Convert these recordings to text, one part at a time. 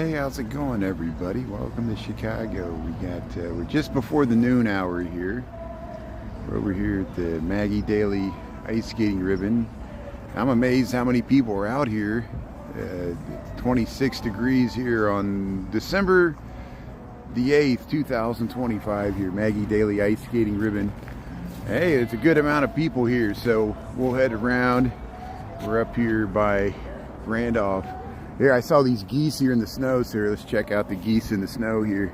Hey, how's it going, everybody? Welcome to Chicago. We're just before the noon hour here. We're over here at the Maggie Daley ice skating ribbon. I'm amazed how many people are out here. 26 degrees here on December the 8th, 2025 here, Maggie Daley ice skating ribbon. Hey, it's a good amount of people here, so we'll head around. We're up here by Randolph. Here, I saw these geese here in the snow, so let's check out the geese in the snow here.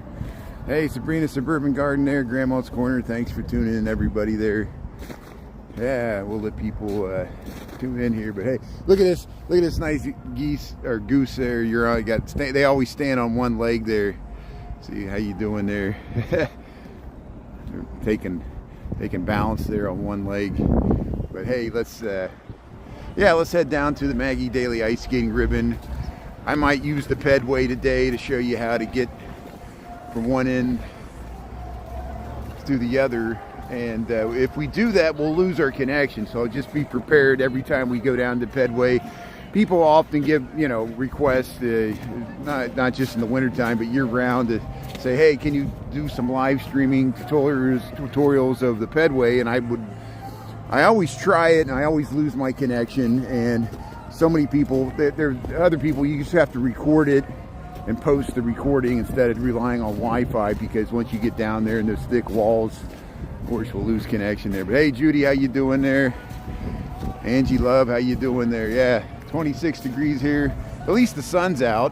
Hey, Sabrina Suburban Garden there, Grandma's Corner. Thanks for tuning in, everybody there. Yeah, we'll let people tune in here. But hey, look at this nice geese or goose there. They always stand on one leg there. See how you doing there? They can balance there on one leg. But hey, let's head down to the Maggie Daley ice skating ribbon. I might use the Pedway today to show you how to get from one end to the other. And if we do that, we'll lose our connection. So just be prepared every time we go down to Pedway. People often give, requests, not just in the wintertime, but year round, to say, hey, can you do some live streaming tutorials of the Pedway? And I always try it, and I always lose my connection. And so many people, there are other people, you just have to record it and post the recording instead of relying on Wi-Fi, because once you get down there in those thick walls, of course, we'll lose connection there. But hey, Judy, how you doing there? Angie Love, how you doing there? Yeah, 26 degrees here. At least the sun's out.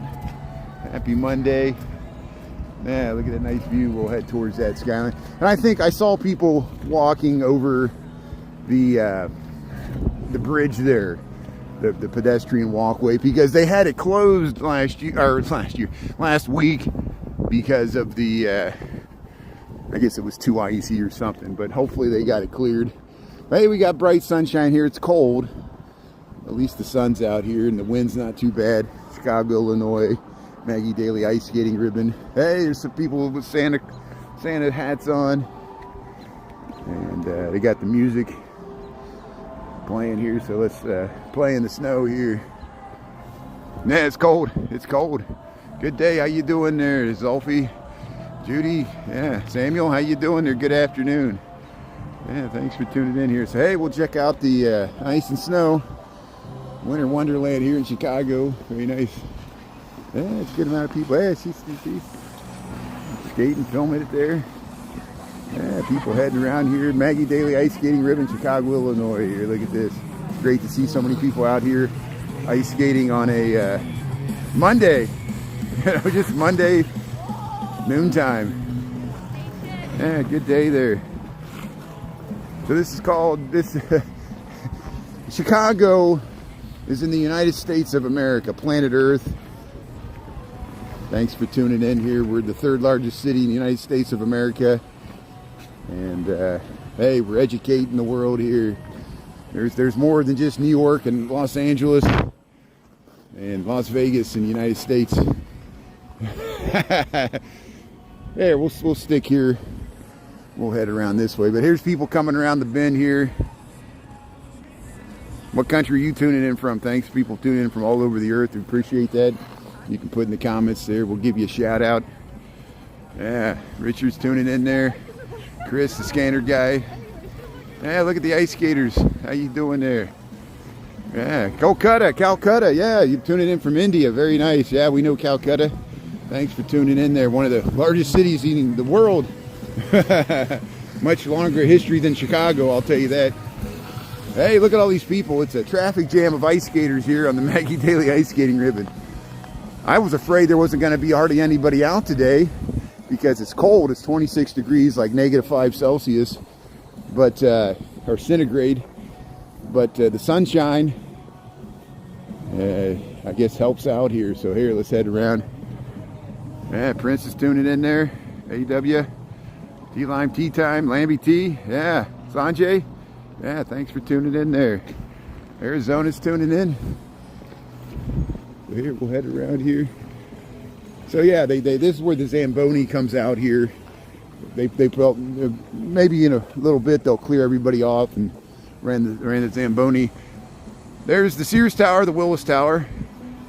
Happy Monday. Yeah, look at that nice view. We'll head towards that skyline. And I think I saw people walking over the bridge there, the pedestrian walkway, because they had it closed last week because of the I guess it was too icy or something, but hopefully they got it cleared. But hey, we got bright sunshine here. It's cold. At least the sun's out here and the wind's not too bad. Chicago, Illinois, Maggie Daley ice skating ribbon. Hey, there's some people with Santa hats on. And they got the music playing here, so let's play in the snow here. Nah, it's cold. It's cold. Good day. How you doing there, Zolfie? Judy, yeah, Samuel, how you doing there? Good afternoon. Yeah, thanks for tuning in here. So hey, we'll check out the ice and snow winter wonderland here in Chicago. Very nice. Yeah, it's a good amount of people. Yeah, she's skating, filming it there. Yeah, people heading around here. Maggie Daley ice skating ribbon, Chicago, Illinois. Here, look at this. Great to see so many people out here ice skating on a Monday. Just Monday noontime. Yeah, good day there. So this is called Chicago is in the United States of America, planet Earth. Thanks for tuning in here. We're the third largest city in the United States of America. And hey, we're educating the world here. There's more than just New York and Los Angeles and Las Vegas in the United States. There, we'll stick here. We'll head around this way. But here's people coming around the bend here. What country are you tuning in from? Thanks, people tuning in from all over the earth. We appreciate that. You can put in the comments there. We'll give you a shout out. Yeah, Richard's tuning in there. Chris, the scanner guy. Yeah, look at the ice skaters. How you doing there? Yeah, Calcutta. Yeah, you're tuning in from India. Very nice. Yeah, we know Calcutta. Thanks for tuning in there. One of the largest cities in the world. Much longer history than Chicago, I'll tell you that. Hey, look at all these people. It's a traffic jam of ice skaters here on the Maggie Daley ice skating ribbon. I was afraid there wasn't going to be hardly anybody out today because it's cold. It's 26 degrees, like -5 Celsius, but or centigrade. But the sunshine, I guess, helps out here. So here, let's head around. Yeah, Prince is tuning in there. AW, Tea Lime Tea Time, Lambie Tea. Yeah, Sanjay. Yeah, thanks for tuning in there. Arizona's tuning in. So here, we'll head around here. So yeah, this is where the Zamboni comes out here. They maybe in a little bit they'll clear everybody off and ran the Zamboni. There's the Sears Tower, the Willis Tower.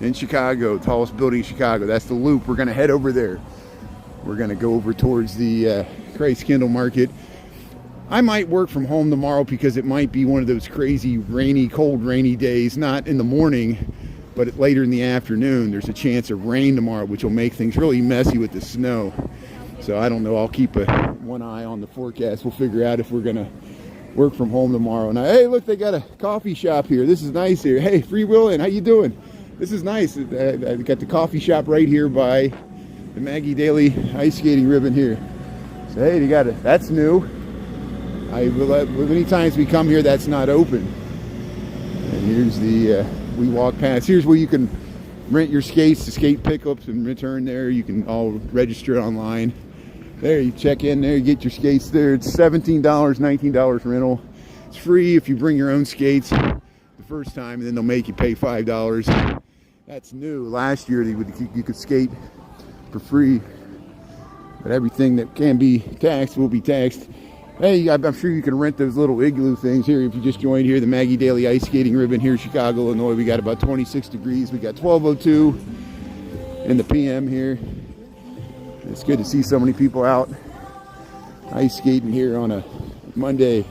in Chicago, tallest building in Chicago. That's the Loop. We're gonna head over there. We're gonna go over towards the Christkindlmarket. I might work from home tomorrow because it might be one of those crazy rainy, cold, rainy days. Not in the morning, but later in the afternoon. There's a chance of rain tomorrow, which will make things really messy with the snow. So I don't know. I'll keep one eye on the forecast. We'll figure out if we're gonna work from home tomorrow. Now, hey, look, they got a coffee shop here. This is nice here. Hey, Free Willin', how you doing? This is nice. I got the coffee shop right here by the Maggie Daley ice skating ribbon here. So hey, they got it. That's new. Many times we come here, that's not open. And here's the we walk past. Here's where you can rent your skates, the skate pickups and return there. You can all register online. There, you check in there, you get your skates there. It's $17, $19 rental. It's free if you bring your own skates the first time, and then they'll make you pay $5. That's new. Last year you could skate for free, but everything that can be taxed will be taxed. Hey, I'm sure you can rent those little igloo things here if you just joined here. The Maggie Daley ice skating ribbon here in Chicago, Illinois. We got about 26 degrees. We got 12:02 in the PM here. It's good to see so many people out ice skating here on a Monday.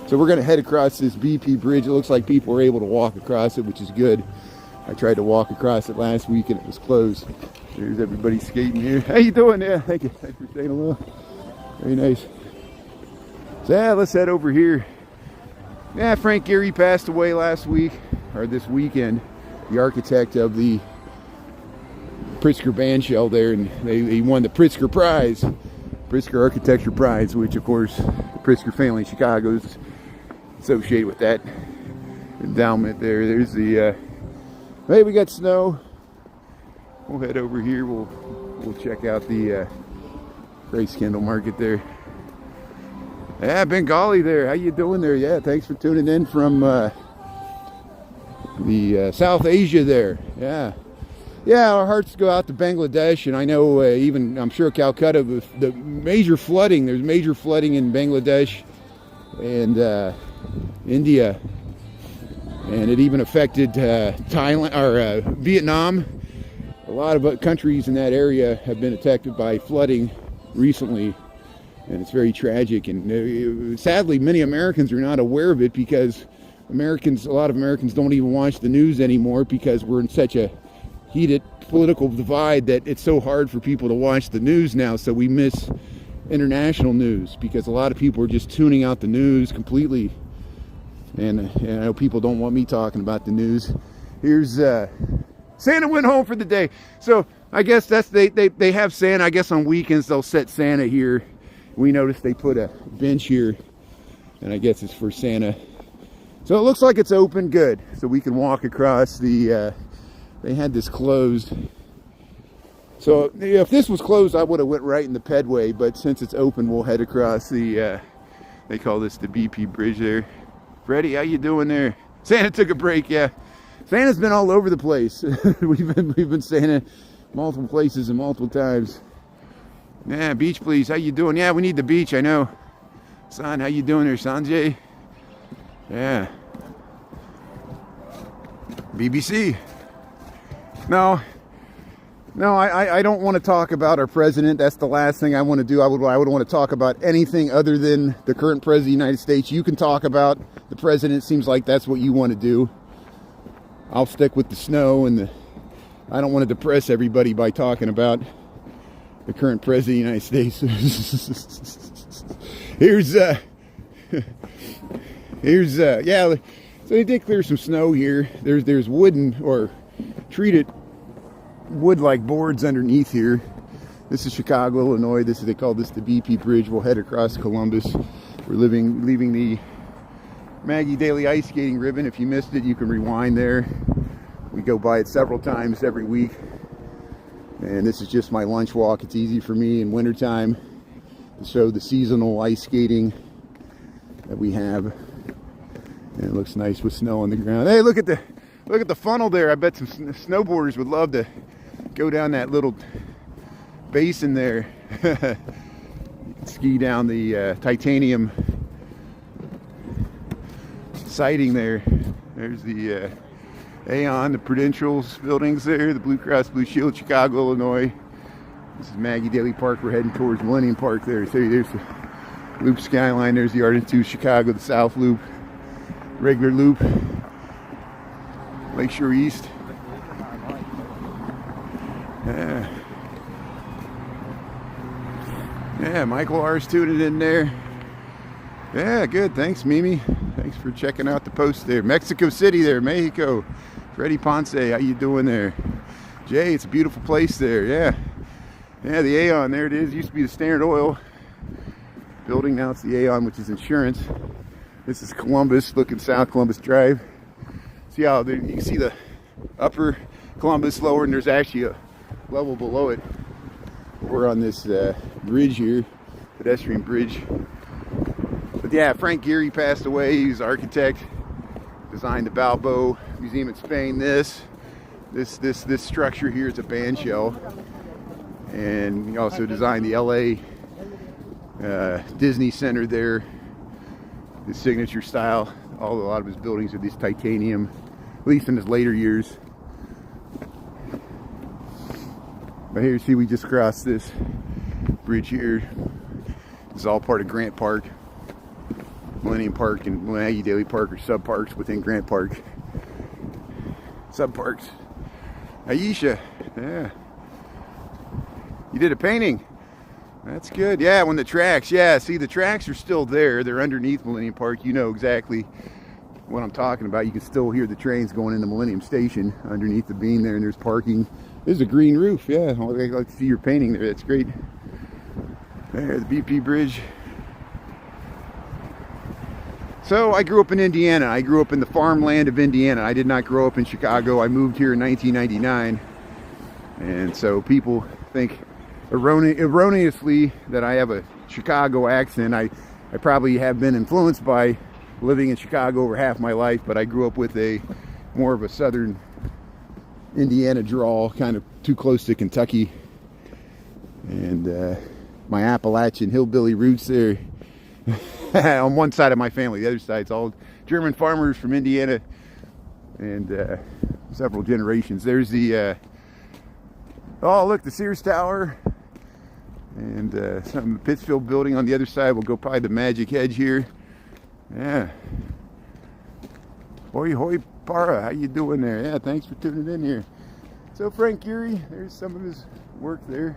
So we're going to head across this BP bridge. It looks like people were able to walk across it, which is good. I tried to walk across it last week and it was closed. There's everybody skating here. How you doing? Yeah, thank you. Thanks for saying hello. Very nice. So yeah, let's head over here. Yeah, Frank Gehry passed away last week, or this weekend. The architect of the Pritzker band shell there, and he won the Pritzker Prize, Pritzker Architecture Prize, which of course the Pritzker family in Chicago is associated with that endowment there. There's the, hey, we got snow. We'll head over here. We'll check out the Christkindlmarket there. Yeah, Bengali there. How you doing there? Yeah, thanks for tuning in from the South Asia there. Yeah, our hearts go out to Bangladesh, and I know even, I'm sure Calcutta, with the major flooding, there's major flooding in Bangladesh and India, and it even affected Thailand, or Vietnam. A lot of countries in that area have been affected by flooding recently, and it's very tragic, and sadly many Americans are not aware of it because a lot of Americans don't even watch the news anymore because we're in such a heated political divide that it's so hard for people to watch the news now, so we miss international news because a lot of people are just tuning out the news completely, and I know people don't want me talking about the news. Here's Santa went home for the day, so I guess that's they have Santa. I guess on weekends they'll set Santa here. We noticed they put a bench here, and I guess it's for Santa. So it looks like it's open, good, so we can walk across the they had this closed. So if this was closed, I would have went right in the Pedway, but since it's open, we'll head across the, they call this the BP bridge there. Freddie, how you doing there? Santa took a break, yeah. Santa's been all over the place. we've been Santa multiple places and multiple times. Yeah, beach please, how you doing? Yeah, we need the beach, I know. Son, how you doing there, Sanjay? Yeah. BBC. No, I don't want to talk about our president. That's the last thing I want to do. I would want to talk about anything other than the current president of the United States. You can talk about the president. Seems like that's what you want to do. I'll stick with the snow and I don't want to depress everybody by talking about the current president of the United States. Here's yeah. So they did clear some snow here. There's wooden or treated wood-like boards underneath here. This is Chicago, Illinois. They call this the BP Bridge. We'll head across Columbus. We're leaving the Maggie Daley ice skating ribbon. If you missed it, you can rewind there. We go by it several times every week. And this is just my lunch walk. It's easy for me in wintertime to show the seasonal ice skating that we have. And it looks nice with snow on the ground. Hey, look at the funnel there. I bet some snowboarders would love to go down that little basin there. You can ski down the titanium siding there. There's the Aon, the Prudential's buildings there, the Blue Cross Blue Shield, Chicago, Illinois. This is Maggie Daley Park. We're heading towards Millennium Park there. So there's the Loop skyline. There's the Art Institute, Chicago, the South Loop, regular Loop, Lakeshore East. Yeah, Michael R's tuning in there. Yeah, good. Thanks, Mimi. Thanks for checking out the post there. Mexico City there, Mexico. Freddie Ponce, how you doing there? Jay, it's a beautiful place there. Yeah. Yeah, the Aon, there it is. Used to be the Standard Oil building. Now it's the Aon, which is insurance. This is Columbus, looking south, Columbus Drive. See how there, you can see the upper Columbus, lower, and there's actually a level below it. We're on this bridge here, pedestrian bridge. But yeah, Frank Gehry passed away. He was an architect, designed the Balboa Museum in Spain. This structure here is a band shell, and he also designed the LA Disney Center there. His signature style. A lot of his buildings are these titanium, at least in his later years. But here you see we just crossed this bridge here. This is all part of Grant Park. Millennium Park and Maggie Daley Park are sub-parks within Grant Park. Sub-parks. Aisha, yeah. You did a painting. That's good. Yeah, when the tracks, yeah, see the tracks are still there. They're underneath Millennium Park. You know exactly what I'm talking about. You can still hear the trains going into Millennium Station underneath the beam there, and there's parking. There's a green roof, yeah. I'd like to see your painting there. That's great. There, the BP Bridge. So I grew up in Indiana. I grew up in the farmland of Indiana. I did not grow up in Chicago. I moved here in 1999. And so people think erroneously that I have a Chicago accent. I probably have been influenced by living in Chicago over half my life, but I grew up with a more of a southern Indiana drawl, kind of too close to Kentucky. And my Appalachian hillbilly roots there on one side of my family. The other side's all German farmers from Indiana, and several generations. There's the oh look, the Sears Tower, and some of the Pittsfield building on the other side. We'll go by the Magic Hedge here. Yeah. Hoi hoi para, how you doing there? Yeah, thanks for tuning in here. So Frank Gehry, there's some of his work there.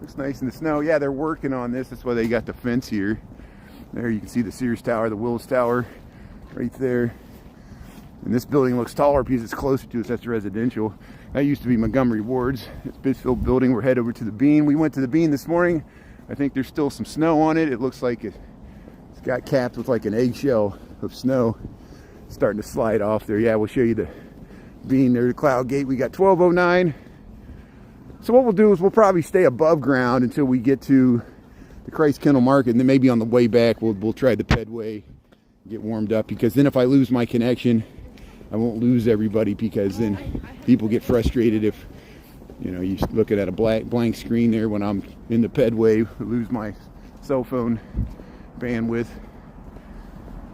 Looks nice in the snow. Yeah, they're working on this. That's why they got the fence here. There you can see the Sears Tower, the Willis Tower right there. And this building looks taller because it's closer to us. That's residential. That used to be Montgomery Ward's. It's Pittsfield building. We're headed over to the Bean. We went to the Bean this morning. I think there's still some snow on it. It looks like it's got capped with like an eggshell of snow. It's starting to slide off there. Yeah, we'll show you the Bean there, the Cloud Gate. We got 1209. So what we'll do is we'll probably stay above ground until we get to the Christkindlmarket, and then maybe on the way back we'll try the Pedway, get warmed up, because then if I lose my connection, I won't lose everybody, because then people get frustrated if, you know, you're looking at a blank screen there when I'm in the Pedway, lose my cell phone bandwidth.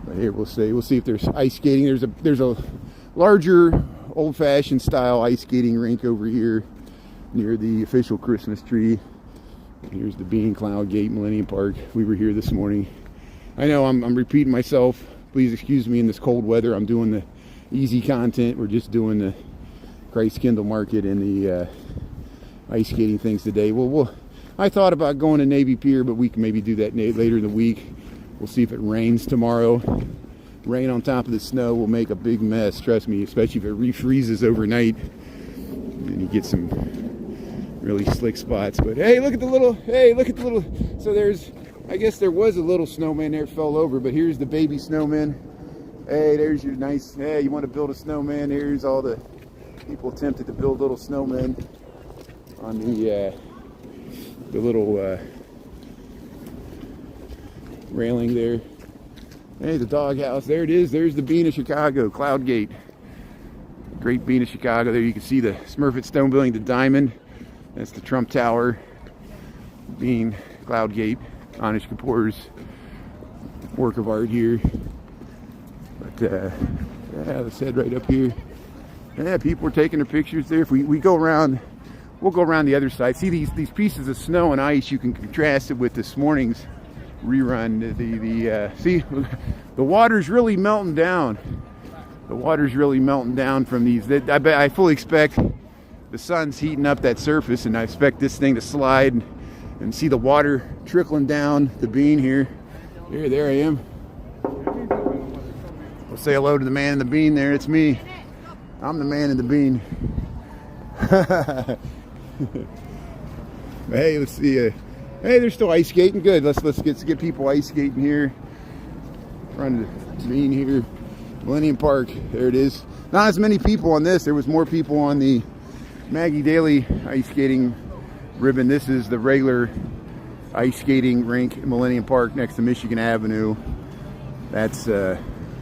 But here we'll see if there's ice skating. There's a larger old-fashioned style ice skating rink over here near the official Christmas tree. Here's the Bean, Cloud Gate, Millennium Park. We were here this morning. I know I'm repeating myself. Please excuse me in this cold weather. I'm doing the easy content. We're just doing the Christkindlmarket and the ice skating things today. I thought about going to Navy Pier, but we can maybe do that later in the week. We'll see if it rains tomorrow. Rain on top of the snow will make a big mess, trust me, especially if it refreezes overnight and you get some really slick spots. But hey, look at the little, so I guess there was a little snowman there, fell over, but here's the baby snowman. Hey, there's your nice, hey, you want to build a snowman? Here's all the people attempted to build little snowmen on the little railing there. Hey, the doghouse, there it is. There's the Bean of Chicago, Cloud Gate. Great Bean of Chicago. There you can see the Smurfett Stone Building, the diamond. That's the Trump Tower, Bean, Cloud Gate, Anish Kapoor's work of art here. But yeah, let's head right up here. Yeah, people are taking their pictures there. If we go around, we'll go around the other side. See these pieces of snow and ice, you can contrast it with this morning's rerun. See, the water's really melting down. The water's really melting down from these. I fully expect the sun's heating up that surface, and I expect this thing to slide and see the water trickling down the bean here. There I am. We'll say hello to the man in the bean there. It's me. I'm the man in the bean. Hey, let's see. Hey, they're still ice skating. Good. Let's get people ice skating here. Front of the bean here. Millennium Park. There it is. Not as many people on this. There was more people on the Maggie Daley ice skating ribbon. This is the regular ice skating rink in Millennium Park next to Michigan Avenue. That's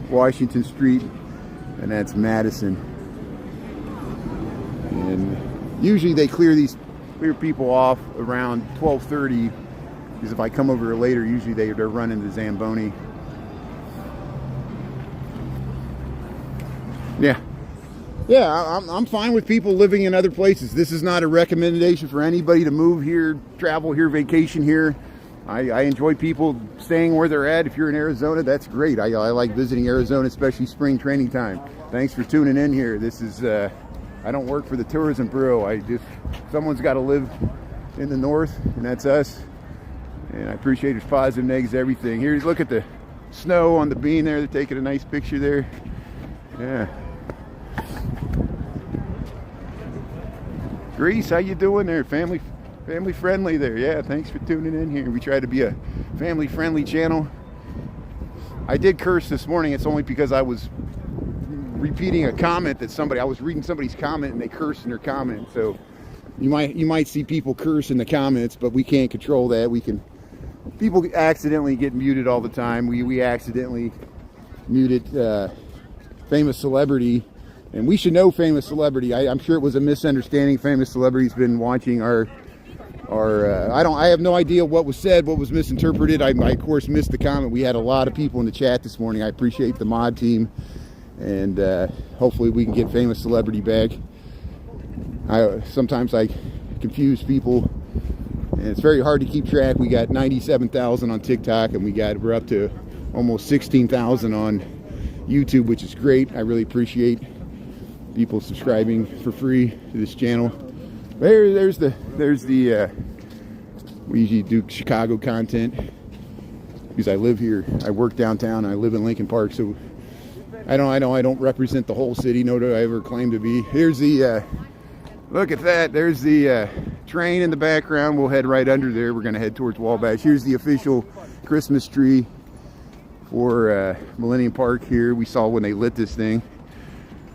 Washington Street, and that's Madison. And usually they clear people off around 12:30, because if I come over later, usually they're running the Zamboni. Yeah, I'm fine with people living in other places. This is not a recommendation for anybody to move here, travel here, vacation here. I enjoy people staying where they're at. If you're in Arizona, that's great. I like visiting Arizona, especially spring training time. Thanks for tuning in here. This is, I don't work for the Tourism Bureau. Someone's got to live in the north, and that's us. And I appreciate there's positive, negatives, everything. Here, look at the snow on the bean there. They're taking a nice picture there. Yeah. Greece, how you doing there? Family friendly there. Yeah, thanks for tuning in here. We try to be a family friendly channel. I did curse this morning. It's only because I was repeating a comment that I was reading somebody's comment and they cursed in their comment. So you might see people curse in the comments, but we can't control that. People accidentally get muted all the time. We accidentally muted famous celebrity. And we should know famous celebrity. I'm sure it was a misunderstanding. Famous celebrity's been watching our I have no idea what was said, what was misinterpreted. I of course missed the comment. We had a lot of people in the chat this morning. I appreciate the mod team, and hopefully we can get famous celebrity back. Sometimes I confuse people, and it's very hard to keep track. We got 97,000 on TikTok, and we're up to almost 16,000 on YouTube, which is great. I really appreciate people subscribing for free to this channel. There's the we usually do Chicago content because I live here. I work downtown. I live in Lincoln Park, so I don't represent the whole city, nor do I ever claim to be. Here's the look at that. There's the train in the background. We'll head right under there. We're gonna head towards Wabash. Here's the official Christmas tree for Millennium Park here. We saw when they lit this thing.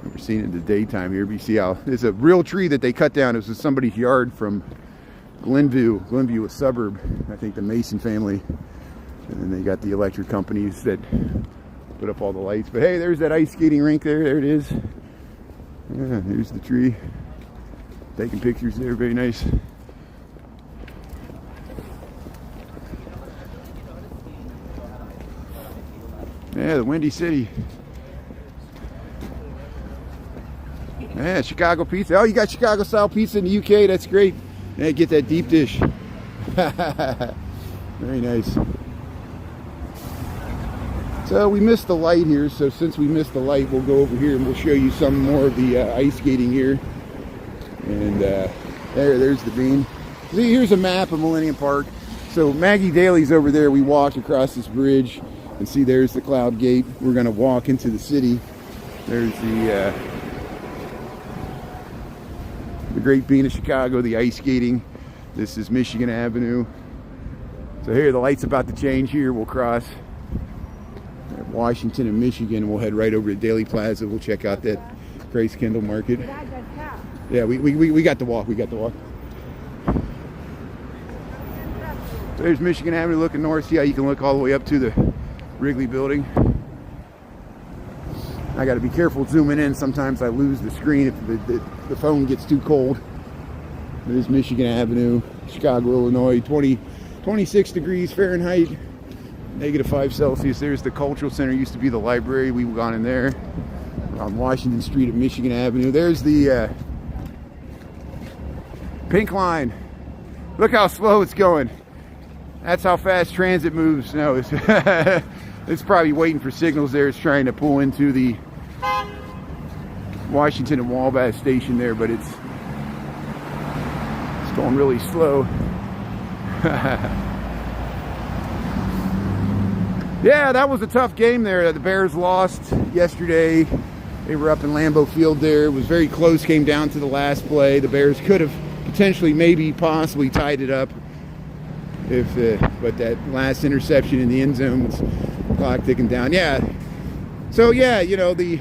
We're seeing it in the daytime here, but you see how it's a real tree that they cut down. It was somebody's yard from Glenview, a suburb, I think the Mason family. And then they got the electric companies that put up all the lights. But hey, there's that ice skating rink there. There it is. Yeah, here's the tree. Taking pictures there, very nice. Yeah, the Windy City. Yeah, Chicago pizza. Oh, you got Chicago style pizza in the UK. That's great. Yeah, get that deep dish. Very nice. So we missed the light here. So since we missed the light, we'll go over here and we'll show you some more of the ice skating here. And there's the bean. See, here's a map of Millennium Park. So Maggie Daley's over there. We walked across this bridge, and see, there's the Cloud Gate. We're going to walk into the city. There's the Great Bean of Chicago, the ice skating. This is Michigan Avenue. So here, the light's about to change here. We'll cross Washington and Michigan. We'll head right over to Daley Plaza. We'll check out that Christkindlmarket. Yeah, we got to walk. We got to walk. So there's Michigan Avenue looking north. See how you can look all the way up to the Wrigley building. I got to be careful zooming in. Sometimes I lose the screen if the phone gets too cold. There's Michigan Avenue, Chicago, Illinois, 26 degrees Fahrenheit, -5 Celsius. There's the Cultural Center. Used to be the library. We've gone in there. on Washington Street at Michigan Avenue. There's the pink line. Look how slow it's going. That's how fast transit moves. No, it's, it's probably waiting for signals there. It's trying to pull into the Washington and Wabash station there, but it's going really slow. Yeah, that was a tough game there. The Bears lost yesterday. They were up in Lambeau Field there. It was very close, came down to the last play. The Bears could have potentially, maybe, possibly tied it up if but that last interception in the end zone was clock ticking down. Yeah. So yeah, you know, the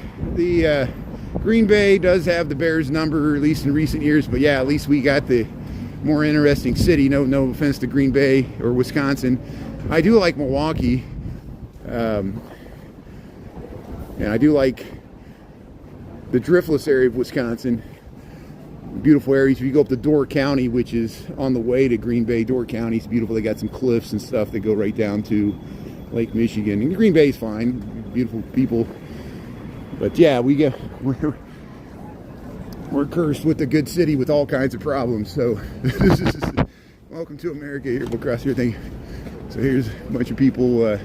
Green Bay does have the Bears number, at least in recent years, but yeah, at least we got the more interesting city. No offense to Green Bay or Wisconsin. I do like Milwaukee. And I do like the driftless area of Wisconsin. Beautiful areas. If you go up to Door County, which is on the way to Green Bay, Door County is beautiful. They got some cliffs and stuff that go right down to Lake Michigan. And Green Bay's fine. Beautiful people. But yeah, we're cursed with a good city with all kinds of problems. So welcome to America here. We'll cross here. Thank you. So here's a bunch of people.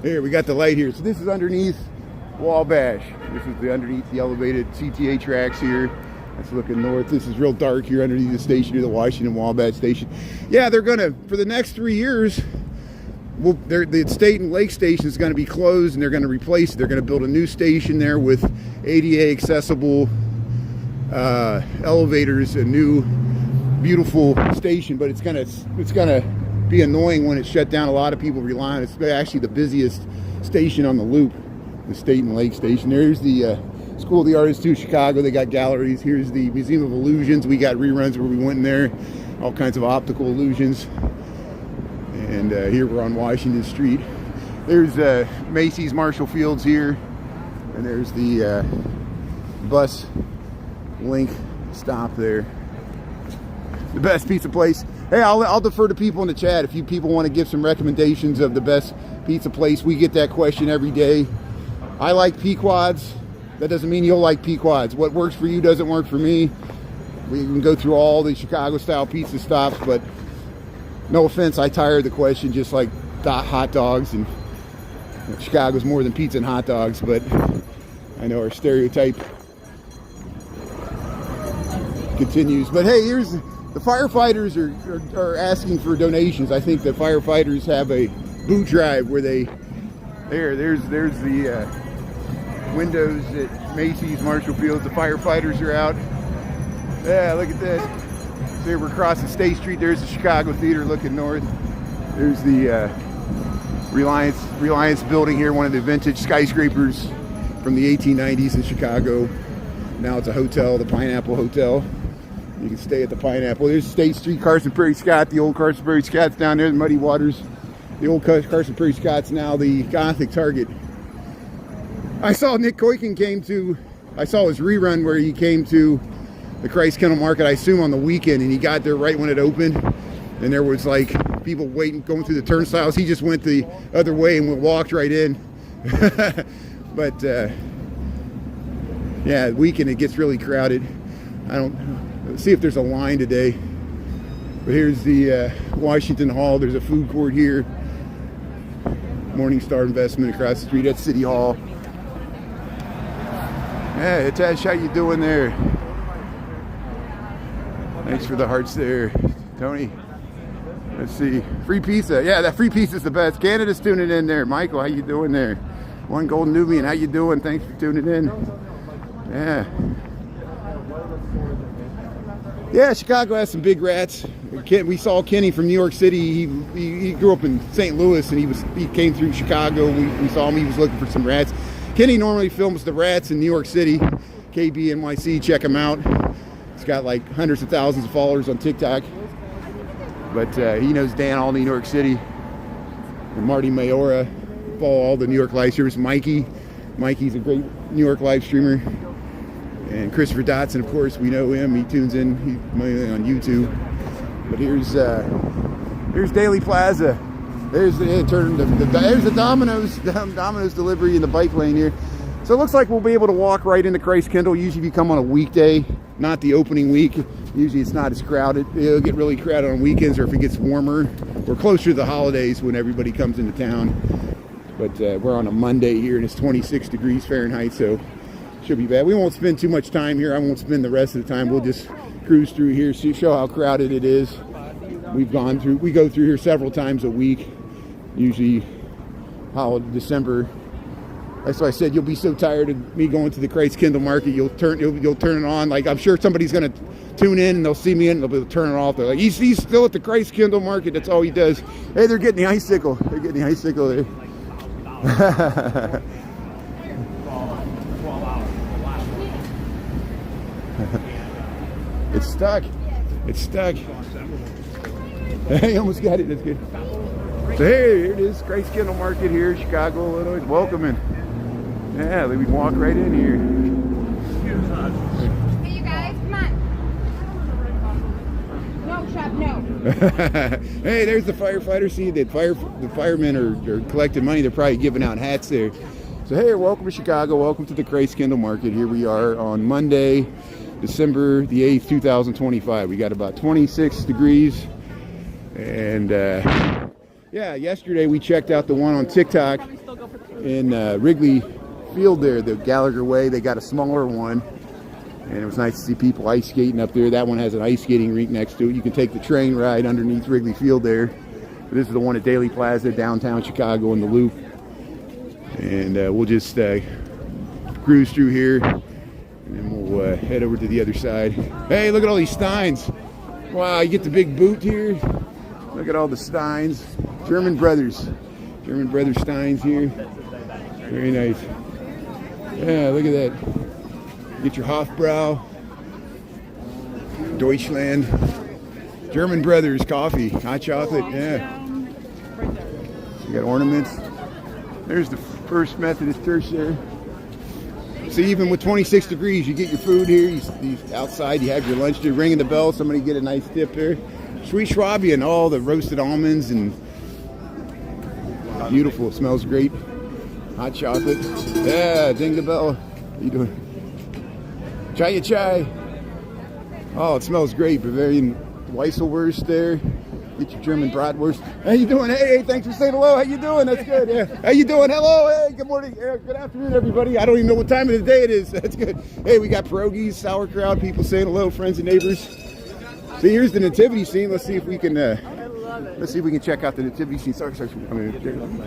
Here, we got the light here. So this is underneath Wabash. This is underneath the elevated CTA tracks here. That's looking north. This is real dark here underneath the station here, the Washington Wabash station. Yeah, they're gonna, for the next 3 years, the state and lake station is gonna be closed and they're gonna replace it. They're gonna build a new station there with ADA accessible elevators, a new beautiful station, but it's gonna be annoying when it's shut down. A lot of people rely on it. It's actually the busiest station on the loop, the State and Lake Station. There's the School of the Arts too, Chicago. They got galleries. Here's the Museum of Illusions. We got reruns where we went in there, all kinds of optical illusions. And here we're on Washington Street. There's Macy's Marshall Fields here, and there's the bus link stop there. The best pizza place. Hey, I'll defer to people in the chat if you people want to give some recommendations of the best pizza place. We get that question every day. I like Pequod's. That doesn't mean you'll like Pequod's. What works for you doesn't work for me. We can go through all the Chicago-style pizza stops, but no offense, I tired the question, just like hot dogs. And Chicago's more than pizza and hot dogs, but I know our stereotype continues. But hey, here's the firefighters are asking for donations. I think the firefighters have a boot drive where there's the windows at Macy's Marshall Fields. The firefighters are out. Yeah, look at this. So here we're crossing State Street. There's the Chicago Theater looking north. There's the Reliance building here, one of the vintage skyscrapers from the 1890s in Chicago. Now it's a hotel, the Pineapple Hotel. You can stay at the Pineapple. There's State Street, Carson Prairie Scott. The old Carson Prairie Scott's down there, the Muddy Waters. The old Carson Prairie Scott's now the Gothic Target. I saw Nick Koiken I saw his rerun where he came to the Christkindlmarket, I assume on the weekend, and he got there right when it opened. And there was like people waiting, going through the turnstiles. He just went the other way and walked right in. But yeah, weekend it gets really crowded. Let's see if there's a line today. But here's the Washington Hall. There's a food court here. Morningstar Investment across the street at City Hall. Hey, Tash, how you doing there? Thanks for the hearts there, Tony. Let's see, free pizza. Yeah, that free pizza's the best. Canada's tuning in there. Michael, how you doing there? One Golden Nubian, how you doing? Thanks for tuning in. Yeah. Yeah, Chicago has some big rats. We saw Kenny from New York City. He grew up in St. Louis, and he came through Chicago. We saw him. He was looking for some rats. Kenny normally films the rats in New York City. KBNYC, check him out. He's got like hundreds of thousands of followers on TikTok. But he knows Dan all New York City. And Marty Mayora, follow all the New York live streamers. Mikey's a great New York live streamer. And Christopher Dotson, of course, we know him. He tunes in. He's mainly on YouTube. But here's Daily Plaza. There's the Domino's delivery in the bike lane here. So it looks like we'll be able to walk right into Christkindl. Usually if you come on a weekday, not the opening week, usually it's not as crowded. It'll get really crowded on weekends, or if it gets warmer or closer to the holidays when everybody comes into town. But we're on a Monday here and it's 26 degrees Fahrenheit, so should be bad. We won't spend too much time here. I won't spend the rest of the time. We'll just cruise through here, show how crowded it is. We go through here several times a week, usually December. That's why I said you'll be so tired of me going to the Christkindlmarket, you'll turn it on. Like, I'm sure somebody's gonna tune in and they'll see me in and they'll be able to turn it off. They're like, he's still at the Christkindlmarket. That's all he does. Hey, they're getting the icicle. They're getting the icicle there. It's stuck. It's stuck. Hey, almost got it. That's good. So hey, here it is, Christkindlmarket here, Chicago, Illinois. Welcoming. Yeah, we can walk right in here. Hey, you guys, come on. No, Chef, no. Hey, there's the firefighters. See, the firemen are collecting money. They're probably giving out hats there. So hey, welcome to Chicago. Welcome to the Christkindlmarket. Here we are on Monday, December the 8th, 2025. We got about 26 degrees. And yeah, yesterday we checked out the one on TikTok in Wrigley Field there, the Gallagher Way. They got a smaller one, and it was nice to see people ice skating up there. That one has an ice skating rink next to it. You can take the train ride underneath Wrigley Field there. This is the one at Daley Plaza, downtown Chicago in the Loop. And we'll just cruise through here, and then we'll head over to the other side. Hey, look at all these steins. Wow, you get the big boot here. Look at all the steins. German Brothers steins here. Very nice. Yeah, look at that. Get your Hofbrau. Deutschland. German Brothers coffee. Hot chocolate. Yeah. You got ornaments. There's the First Methodist Church there. So even with 26 degrees, you get your food here. You outside, you have your lunch. You're ringing the bell. Somebody get a nice tip there. Sweet Schwabian, all the roasted almonds and beautiful. It smells great. Hot chocolate. Yeah, ding the bell. How you doing? Chai. Oh, it smells great. Bavarian Weisselwurst there. Get your German bratwurst. How you doing? Hey, thanks for saying hello. How you doing? That's good. Yeah. How you doing? Hello. Hey, good morning. Yeah, good afternoon, everybody. I don't even know what time of the day it is. That's good. Hey, we got pierogies, sauerkraut, people saying hello, friends and neighbors. So here's the nativity scene. Let's see if we can check out the nativity scene. Sorry.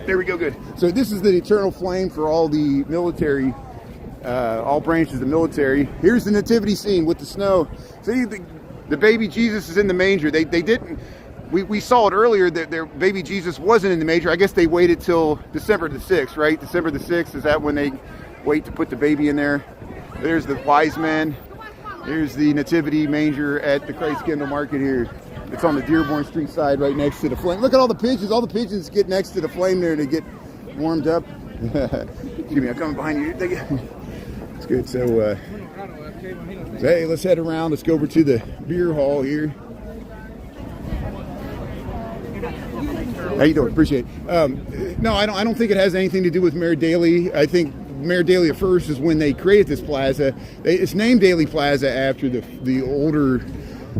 There we go. Good. So this is the eternal flame for all the military, all branches of the military. Here's the nativity scene with the snow. See, the baby Jesus is in the manger. They didn't. We saw it earlier that their baby Jesus wasn't in the manger. I guess they waited till December the 6th, right? December the 6th, is that when they wait to put the baby in there? There's the wise men. Here's the nativity manger at the Christkindlmarket here. It's on the Dearborn Street side right next to the flame. Look at all the pigeons. All the pigeons get next to the flame there to get warmed up. Excuse me, I'm coming behind you. It's good. So hey, let's head around. Let's go over to the beer hall here. How you doing? Appreciate it. No, I don't think it has anything to do with Mayor Daley. I think Mayor Daley at first is when they created this plaza. It's named Daley Plaza after the older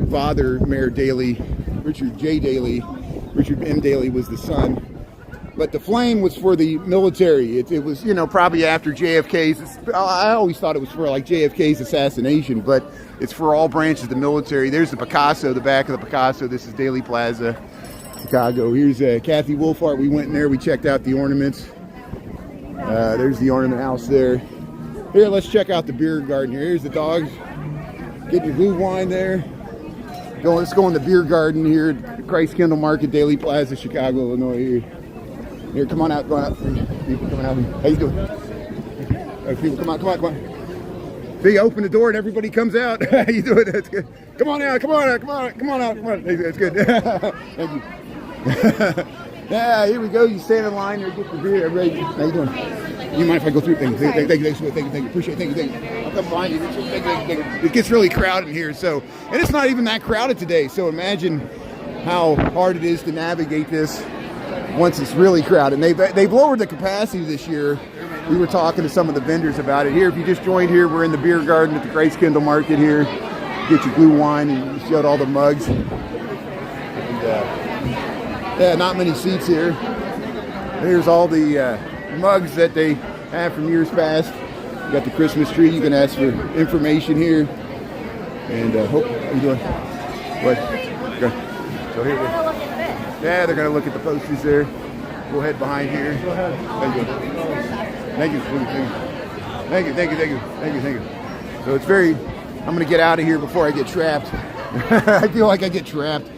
father, Mayor Daley, Richard J. Daley. Richard M. Daley was the son. But the flame was for the military. It was, probably after JFK's. I always thought it was for like JFK's assassination, but it's for all branches of the military. There's the Picasso, the back of the Picasso. This is Daley Plaza, Chicago. Here's Kathy Wolfhart. We went in there. We checked out the ornaments. There's the ornament house there. Here, let's check out the beer garden here. Here's the dogs. Get your blue wine there. Let's go in the beer garden here at Christkindlmarket, Daley Plaza, Chicago, Illinois. Here, come on out. People coming out. How you doing? People, come on. See, you open the door and everybody comes out. How you doing? That's good. Come on out. That's good. Thank you. Yeah, here we go. You stand in line there, get the beer. Everybody, how you doing? You mind if I go through? Thank you. Appreciate it. Thank you. I'll come behind you. Thank you. It gets really crowded here, and it's not even that crowded today. So imagine how hard it is to navigate this once it's really crowded. And they've lowered the capacity this year. we were talking to some of the vendors about it. Here, if you just joined here, we're in the beer garden at the Christkindlmarket here. Get your blue wine, and you showed all the mugs. And, yeah, not many seats here. Here's all the mugs that they have from years past. You got the Christmas tree. You can ask for information here. And hope you're doing. What? Okay. So here. Yeah, they're gonna look at the posters there. We'll head behind here. Thank you. Thank you. Thank you. Thank you. Thank you. Thank you. Thank you. So it's very. I'm gonna get out of here before I get trapped. I feel like I get trapped.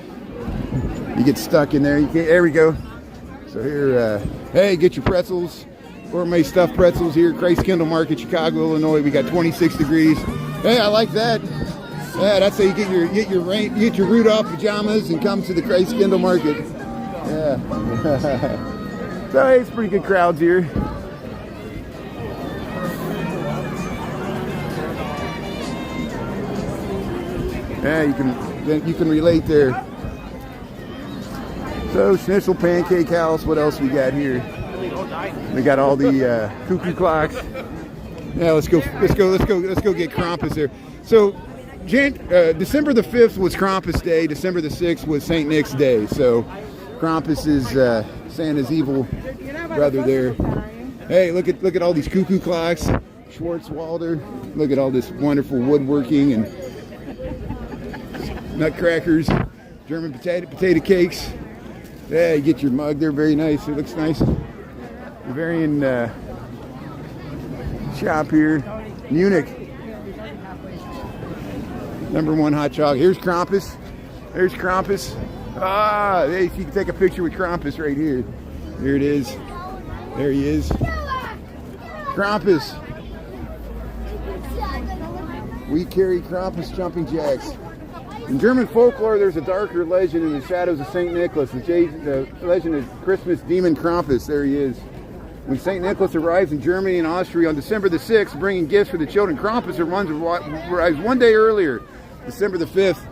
You get stuck in there. You can't. There we go. So here, hey, get your pretzels. Gourmet stuffed pretzels here, Christkindlmarket, Chicago, Illinois. We got 26 degrees. Hey, I like that. Yeah, that's how you get your Rudolph pajamas and come to the Christkindlmarket. Yeah. So hey, it's pretty good crowds here. Yeah, you can relate there. So Schnitzel Pancake House. What else we got here? We got all the cuckoo clocks. Yeah, let's go get Krampus there. So December the 5th was Krampus Day. December the 6th was St. Nick's Day. So Krampus is Santa's evil brother there. Hey, look at all these cuckoo clocks. Schwarzwalder. Look at all this wonderful woodworking and nutcrackers, German potato cakes. Yeah, you get your mug there. Very nice. It looks nice. Bavarian shop here. Munich. #1 hot chocolate. Here's Krampus. There's Krampus. Ah, hey, you can take a picture with Krampus right here. Here it is. There he is. Krampus. We carry Krampus jumping jacks. In German folklore, there's a darker legend in the shadows of St. Nicholas. The legend is Christmas demon Krampus. There he is. When St. Nicholas arrives in Germany and Austria on December the 6th, bringing gifts for the children, Krampus arrives one day earlier, December the 5th,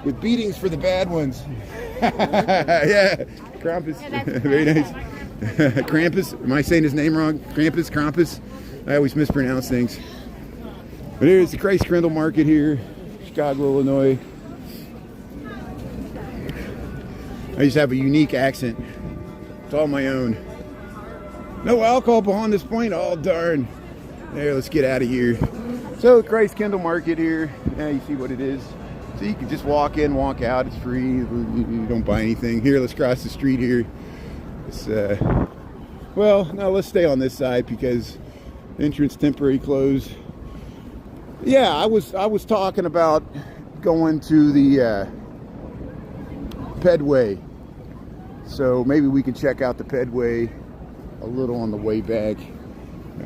with beatings for the bad ones. Yeah, Krampus. Very nice. Krampus. Am I saying his name wrong? Krampus. I always mispronounce things. But here's the Christkindlmarket here, Chicago, Illinois. I just have a unique accent. It's all my own. No alcohol behind this point. Oh, darn. There, let's get out of here. So, Christkindlmarket here. Yeah, you see what it is. So you can just walk in, walk out. It's free. You don't buy anything. Here, let's cross the street here. It's, well, no, let's stay on this side because entrance temporary closed. Yeah, I was talking about going to the Pedway. So maybe we can check out the Pedway a little on the way back.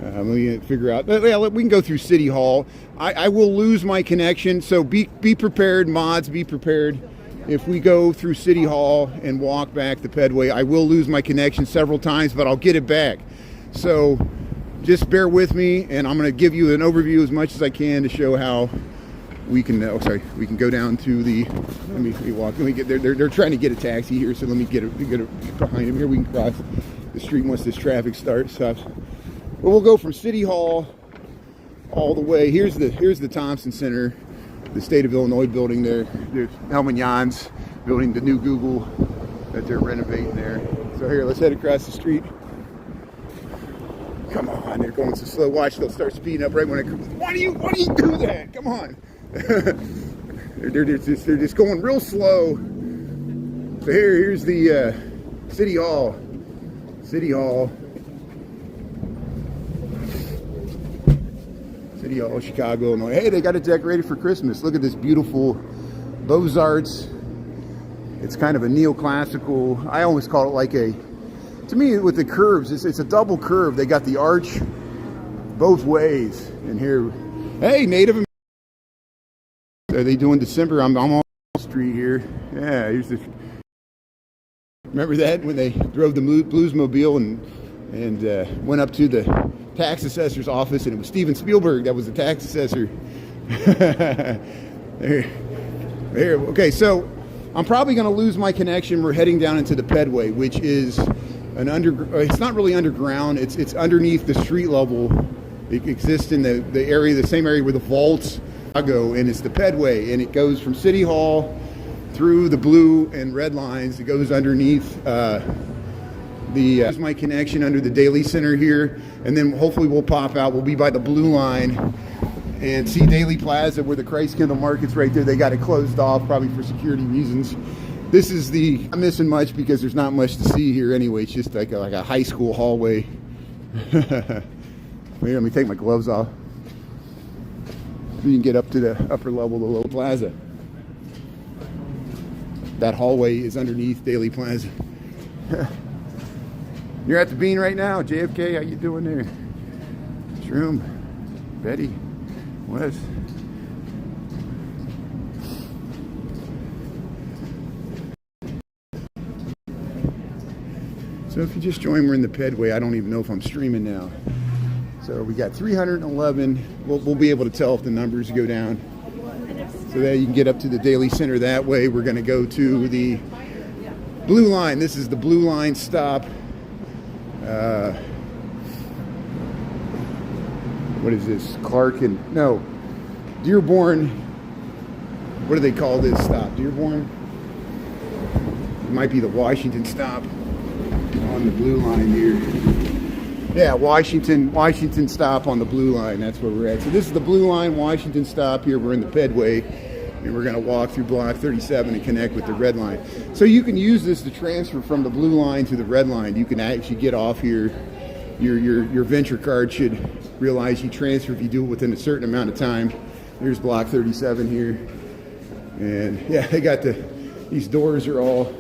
Let me figure out. Yeah, we can go through City Hall. I will lose my connection, so be prepared, mods. Be prepared. If we go through City Hall and walk back the Pedway, I will lose my connection several times, but I'll get it back. So just bear with me, and I'm going to give you an overview as much as I can to show how we can. We can go down to the. Let me walk. Let me get there. They're trying to get a taxi here, so let me get it behind them here. We can cross the street once this traffic stops. But we'll go from City Hall all the way. Here's the Thompson Center, the State of Illinois building there. There's Hellman Jan's building, the new Google that they're renovating there. So here, let's head across the street. Come on, they're going so slow. Watch, they'll start speeding up right when I come. Why do you do that? Come on. they're just going real slow. So here's the City Hall. City Hall, Chicago, Illinois. Hey, they got it decorated for Christmas. Look at this beautiful Beaux-Arts. It's kind of a neoclassical. I always call it like a. To me, with the curves, it's a double curve. They got the arch both ways. And here, hey, Native. Are they doing December? I'm on Street here. Yeah, here's the. Remember that when they drove the Bluesmobile and went up to the tax assessor's office, and it was Steven Spielberg that was the tax assessor. there. Okay, so I'm probably going to lose my connection. We're heading down into the Pedway, which is it's not really underground. It's underneath the street level. It exists in the area, the same area where the vaults go, and it's the Pedway, and it goes from City Hall through the blue and red lines. It goes underneath here's my connection under the Daley Center here, and then hopefully we'll pop out. We'll be by the blue line and see Daley Plaza where the Christkindlmarket's right there. They got it closed off probably for security reasons. This is I'm missing much because there's not much to see here anyway. It's just like a high school hallway. Wait, let me take my gloves off. So you can get up to the upper level of the lower plaza. That hallway is underneath Daley Plaza. You're at the Bean right now, JFK. How you doing there? Shroom, Betty, Wes. So if you just join, we're in the Pedway. I don't even know if I'm streaming now. So we got 311. We'll be able to tell if the numbers go down. So that you can get up to the Daley Center that way. We're going to go to the blue line. This is the blue line stop. What is this? Dearborn. What do they call this stop? Dearborn? It might be the Washington stop on the blue line here. Yeah, Washington stop on the blue line. That's where we're at. So this is the blue line, Washington stop here. We're in the Pedway, and we're going to walk through block 37 and connect with the red line. So you can use this to transfer from the blue line to the red line. You can actually get off here. Your venture card should realize you transfer if you do it within a certain amount of time. There's block 37 here. And yeah, they got these doors are all,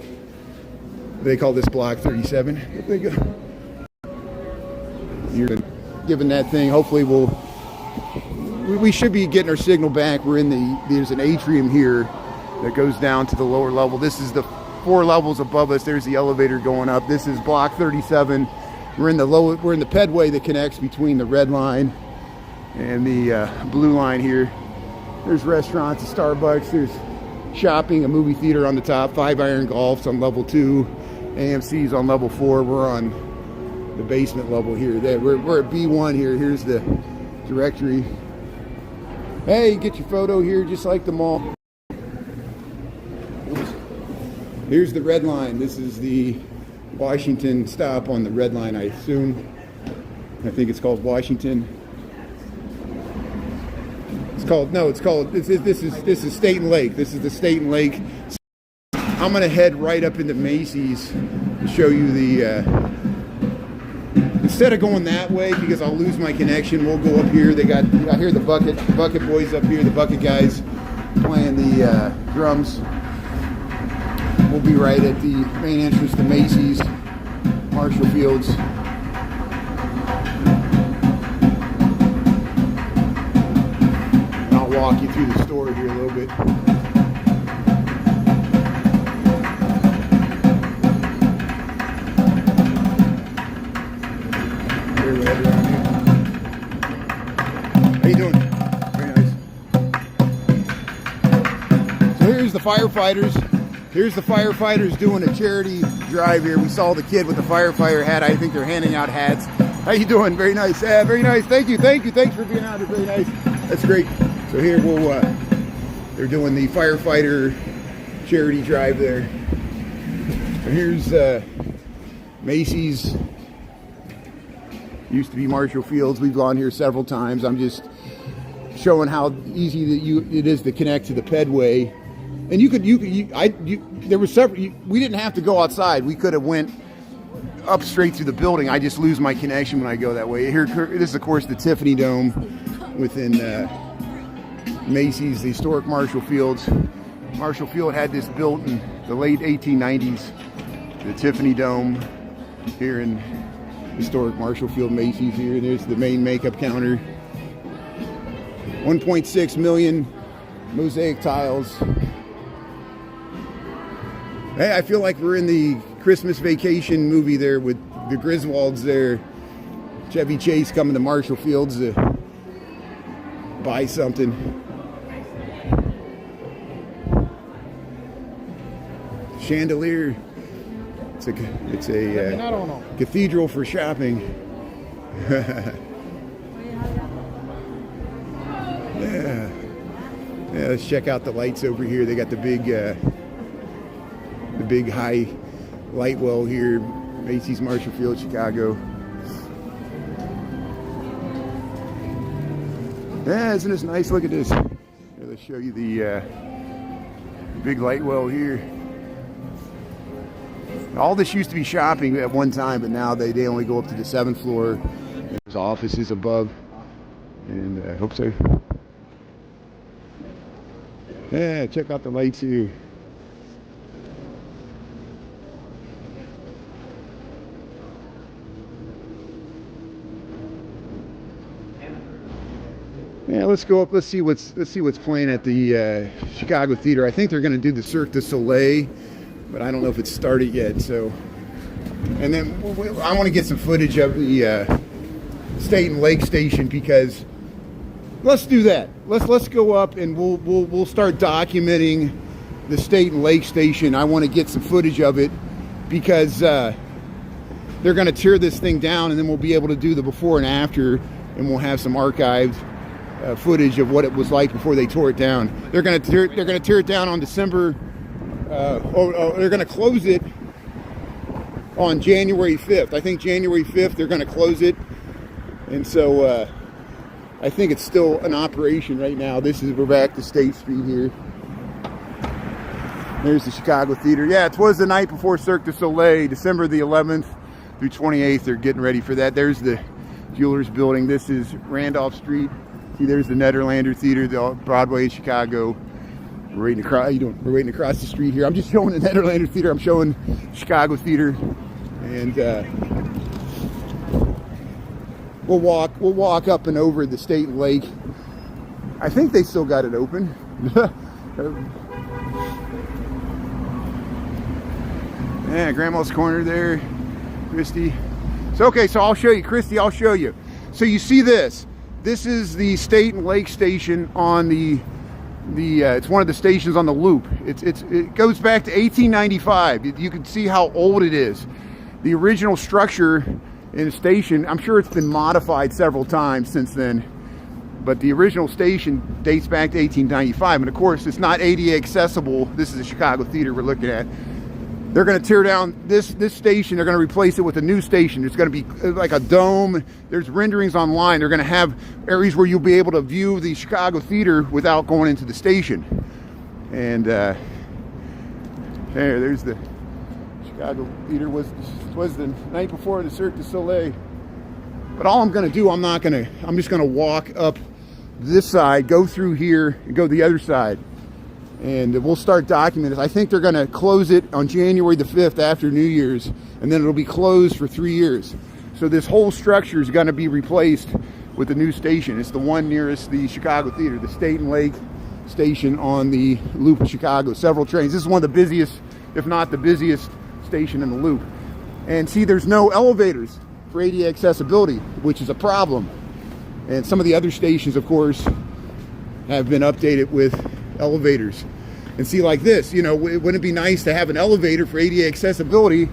they call this block 37. You're given that thing. Hopefully we should be getting our signal back. There's an atrium here that goes down to the lower level. This is the 4 levels above us. There's the elevator going up. This is block 37. We're in the Pedway that connects between the red line and the blue line here. There's restaurants, a Starbucks, there's shopping, a movie theater on the top, 5 Iron Golf's on level 2, AMC's on level 4. We're on the basement level here. We're at B1 here. Here's the directory. Hey, get your photo here just like the mall. Here's the red line. This is the Washington stop on the red line, I assume. I think it's called Washington. This is State and Lake. This is the State and Lake. I'm gonna head right up into Macy's to show you instead of going that way because I'll lose my connection, we'll go up here. I hear the bucket boys up here, the bucket guys playing the drums. We'll be right at the main entrance to Macy's, Marshall Fields. And I'll walk you through the store here a little bit. How you doing? Very nice. So here's the firefighters. Here's the firefighters doing a charity drive here. We saw the kid with the firefighter hat. I think they're handing out hats. How you doing? Very nice. Very nice. Thank you. Thanks for being out here. Very nice. That's great. So here they're doing the firefighter charity drive there. And here's Macy's. Used to be Marshall Fields. We've gone here several times. I'm just showing how easy it is to connect to the Pedway. And there were several. We didn't have to go outside. We could have went up straight through the building. I just lose my connection when I go that way. Here, this is of course the Tiffany Dome within Macy's, the historic Marshall Fields. Marshall Field had this built in the late 1890s. The Tiffany Dome here in historic Marshall Field Macy's here. There's the main makeup counter. 1.6 million mosaic tiles. Hey, I feel like we're in the Christmas Vacation movie there with the Griswolds there. Chevy Chase coming to Marshall Fields to buy something. Chandelier. It's a I don't know. cathedral for shopping. Yeah. Yeah, let's check out the lights over here. They got the big high light well here. Macy's, Marshall Field, Chicago. Yeah, isn't this nice? Look at this. Here, let's show you the big light well here. All this used to be shopping at one time, but now they only go up to the 7th floor. And there's offices above. And I hope so. Yeah, check out the lights here. Yeah, let's go up. Let's see what's playing at the Chicago Theater. I think they're going to do the Cirque du Soleil, but I don't know if it's started yet. So, and then I want to get some footage of the State and Lake Station, because let's do that. Let's go up and we'll start documenting the State and Lake Station. I want to get some footage of it, because they're going to tear this thing down, and then we'll be able to do the before and after, and we'll have some archived footage of what it was like before they tore it down. They're going to tear it down on December. They're going to close it on January 5th. I think January 5th they're going to close it, and so I think it's still in operation right now. We're back to State Street here. There's the Chicago Theater. Yeah, it was the night before Cirque du Soleil, December the 11th through 28th. They're getting ready for that. There's the Jewelers Building. This is Randolph Street. See, there's the Nederlander Theater, the Broadway in Chicago. We're waiting across the street here. I'm just showing the Nederlander Theater. I'm showing Chicago Theater, and we'll walk up and over the State and Lake. I think they still got it open. Yeah, Grandma's Corner there, Christy. So okay, so I'll show you, Christy. I'll show you. So you see this. This is the State and Lake Station on the it's one of the stations on the loop. It goes back to 1895. You can see how old it is. The original structure in the station, I'm sure it's been modified several times since then, but the original station dates back to 1895. And of course, it's not ADA accessible. This is the Chicago Theater we're looking at. They're going to tear down this station. They're going to replace it with a new station. It's going to be like a dome. There's renderings online. They're going to have areas where you'll be able to view the Chicago Theater without going into the station. And there's the Chicago Theater. Was the night before the Cirque du Soleil. But all I'm going to do, I'm just going to walk up this side, go through here, and go the other side. And we'll start documenting it. I think they're going to close it on January the 5th after New Year's, and then it'll be closed for 3 years. So this whole structure is going to be replaced with a new station. It's the one nearest the Chicago Theater, the State and Lake Station on the Loop of Chicago. Several trains. This is one of the busiest, if not the busiest station in the Loop. And see, there's no elevators for ADA accessibility, which is a problem. And some of the other stations, of course, have been updated with elevators. And see, like this, wouldn't it be nice to have an elevator for ADA accessibility,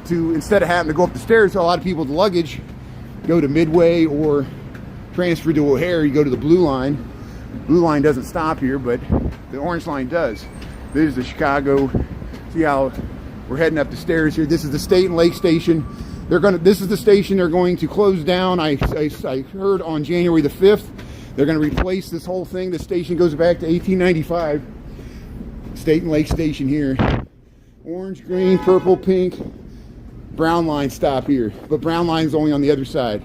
to instead of having to go up the stairs? So a lot of people with luggage go to Midway or transfer to O'Hare. You go to the Blue Line. Blue Line doesn't stop here, but the Orange Line does. There's the Chicago. See how we're heading up the stairs here. This is the State and Lake Station. This is the station they're going to close down. I heard on January the 5th. They're going to replace this whole thing. The station goes back to 1895. State and Lake Station here. Orange, green, purple, pink. Brown line stop here. But brown line's only on the other side.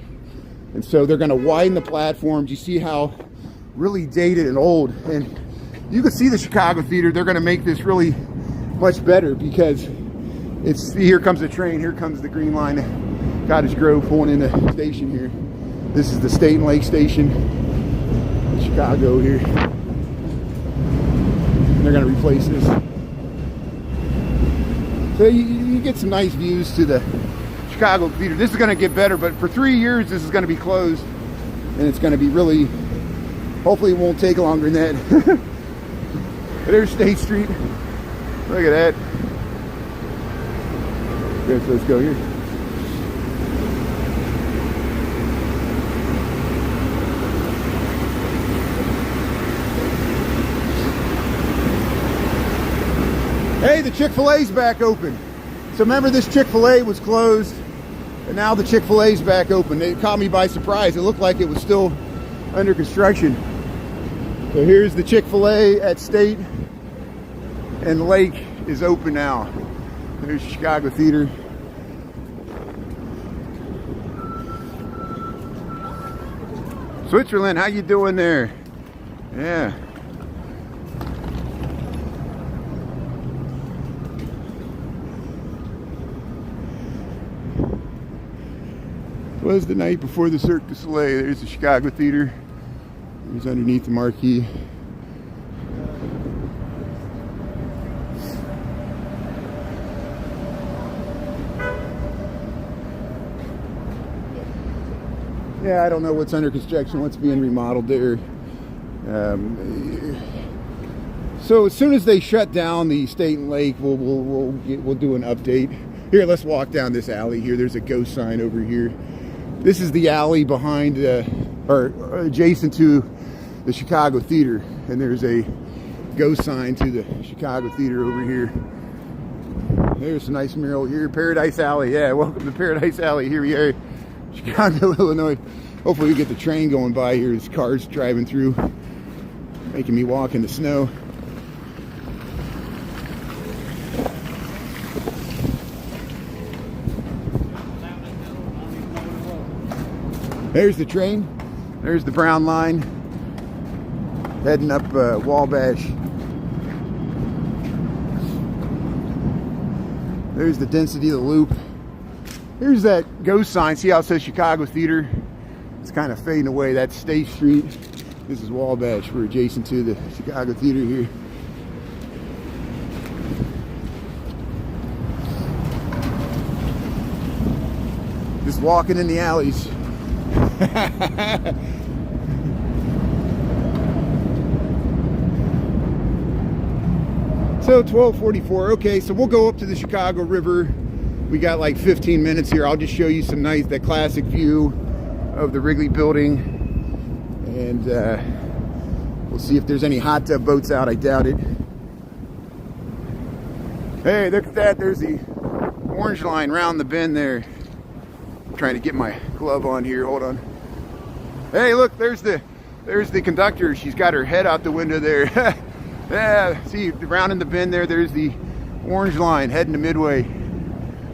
And so they're going to widen the platforms. You see how really dated and old. And you can see the Chicago Theater. They're going to make this really much better, because here comes the train. Here comes the green line. Cottage Grove pulling in the station here. This is the State and Lake Station. Chicago here. They're going to replace this. So you get some nice views to the Chicago Theater. This is going to get better, but for 3 years this is going to be closed, and it's going to be really, hopefully it won't take longer than that. There's State Street. Look at that. Okay, so let's go here. Hey, the Chick-fil-A's back open. So remember, this Chick-fil-A was closed, and now the Chick-fil-A's back open. It caught me by surprise. It looked like it was still under construction. So here's the Chick-fil-A at State, and the lake is open now. There's the Chicago Theater. Switzerland, how you doing there? Yeah. Was the night before the Cirque du Soleil. There's the Chicago Theater. There's underneath the marquee. Yeah, I don't know what's under construction, what's being remodeled there. So as soon as they shut down the State and Lake, we'll do an update. Here, let's walk down this alley here. There's a ghost sign over here. This is the alley behind, or adjacent to the Chicago Theater, and there's a ghost sign to the Chicago Theater over here. There's a nice mural here, Paradise Alley. Yeah, welcome to Paradise Alley. Here we are, Chicago, Illinois. Hopefully we get the train going by here. There's cars driving through, making me walk in the snow. There's the train. There's the brown line heading up Wabash. There's the density of the loop. Here's that ghost sign. See how it says Chicago Theater? It's kind of fading away. That's State Street. This is Wabash. We're adjacent to the Chicago Theater here. Just walking in the alleys. So 12:44. Okay, so we'll go up to the Chicago River. We got like 15 minutes here. I'll just show you some nice, that classic view of the Wrigley building, and we'll see if there's any hot tub boats out. I doubt it. Hey, look at that. There's the orange line round the bend there. I'm trying to get my glove on here. Hold on. Hey, look, there's the conductor. She's got her head out the window there. Yeah, see, rounding the bend there, there's the orange line heading to Midway.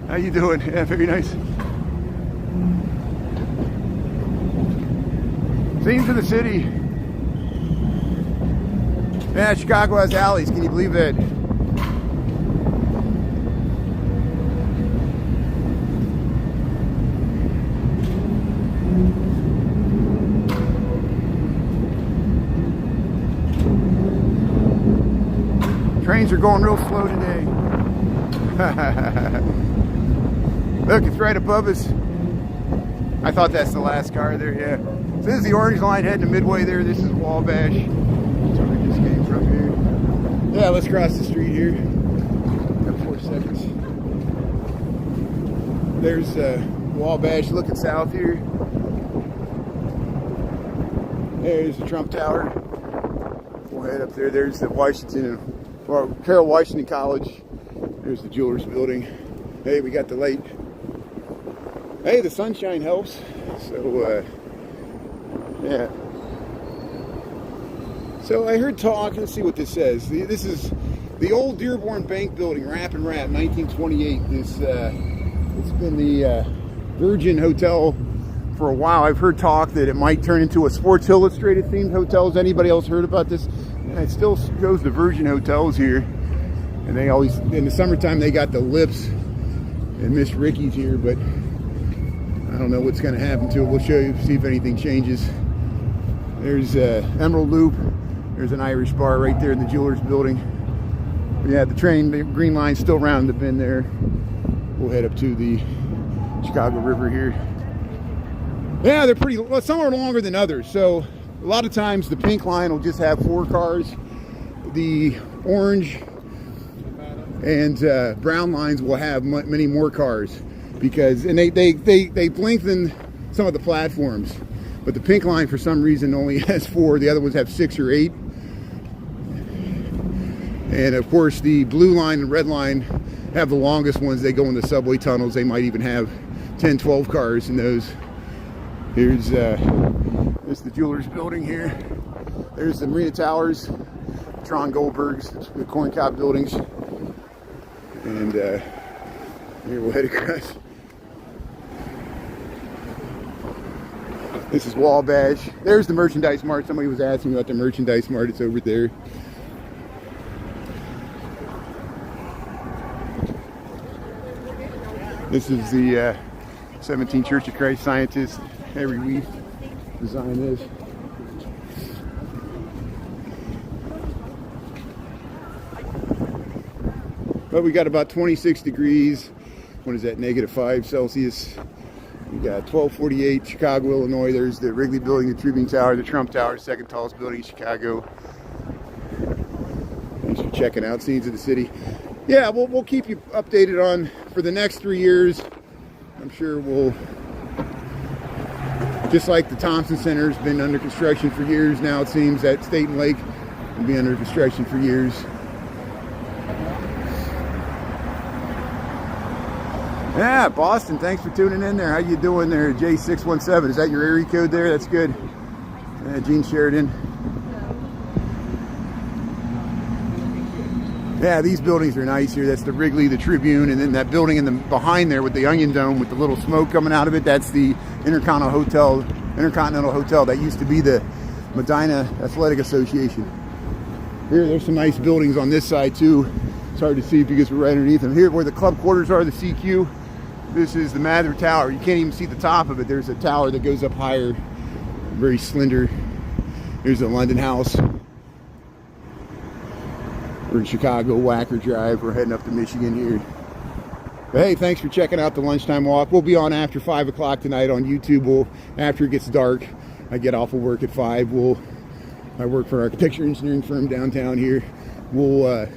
How you doing? Yeah, very nice. Scenes of the city. Yeah, Chicago has alleys. Can you believe that? Trains are going real slow today. Look, it's right above us. I thought that's the last car there, yeah. So this is the orange line heading to Midway there. This is Wabash. That's where we just came from here. Yeah, let's cross the street here. Got 4 seconds. There's Wabash looking south here. There's the Trump Tower. We'll head up there. There's the Carroll Washington College. There's the Jewelers Building. Hey, we got the light. Hey, the sunshine helps. So, yeah. So I heard talk. Let's see what this says. This is the old Dearborn Bank Building, Rap and Rap, 1928. It's been the Virgin Hotel for a while. I've heard talk that it might turn into a Sports Illustrated themed hotel. Has anybody else heard about this? It still goes to Virgin Hotels here, and they always, in the summertime, they got the Lips and Miss Ricky's here, but I don't know what's going to happen to it. We'll show you, see if anything changes. There's Emerald Loop. There's an Irish bar right there in the Jewelers Building. But yeah, the train, the green line's still round the bend there. We'll head up to the Chicago River here. Yeah, they're pretty, well, some are longer than others. So a lot of times the pink line will just have 4 cars. The orange and brown lines will have many more cars, because they've lengthened some of the platforms, but the pink line for some reason only has 4. The other ones have 6 or 8. And of course the blue line and red line have the longest ones. They go in the subway tunnels. They might even have 10, 12 cars in those. Here's the Jewelers building here. There's the Marina Towers, Tron Goldberg's, the Corn Cob buildings. And here we'll head across. This is Wabash. There's the Merchandise Mart. Somebody was asking about the Merchandise Mart. It's over there. This is the 17 Church of Christ Scientists. Every week design this. But we got about 26 degrees. What is that? -5 Celsius. We got 1248 Chicago, Illinois. There's the Wrigley Building, the Tribune Tower, the Trump Tower, second tallest building in Chicago. Thanks for checking out scenes of the city. Yeah, we'll keep you updated on for the next 3 years. I'm sure we'll, just like the Thompson Center's been under construction for years now, it seems that State and Lake will be under construction for years. Yeah, Boston, thanks for tuning in there. How you doing there, J617? Is that your area code there? That's good. Gene Sheridan. Yeah, these buildings are nice here. That's the Wrigley, the Tribune, and then that building in the behind there with the onion dome with the little smoke coming out of it. That's the Intercontinental Hotel. That used to be the Medina Athletic Association. There's some nice buildings on this side too. It's hard to see because we're right underneath them. Here, where the club quarters are, the CQ. This is the Mather Tower. You can't even see the top of it. There's a tower that goes up higher, very slender. Here's the London House. We're in Chicago, Wacker Drive. We're heading up to Michigan here. But hey, thanks for checking out the lunchtime walk. We'll be on after 5 o'clock tonight on YouTube. After it gets dark, I get off of work at 5. I work for an architecture engineering firm downtown here. We'll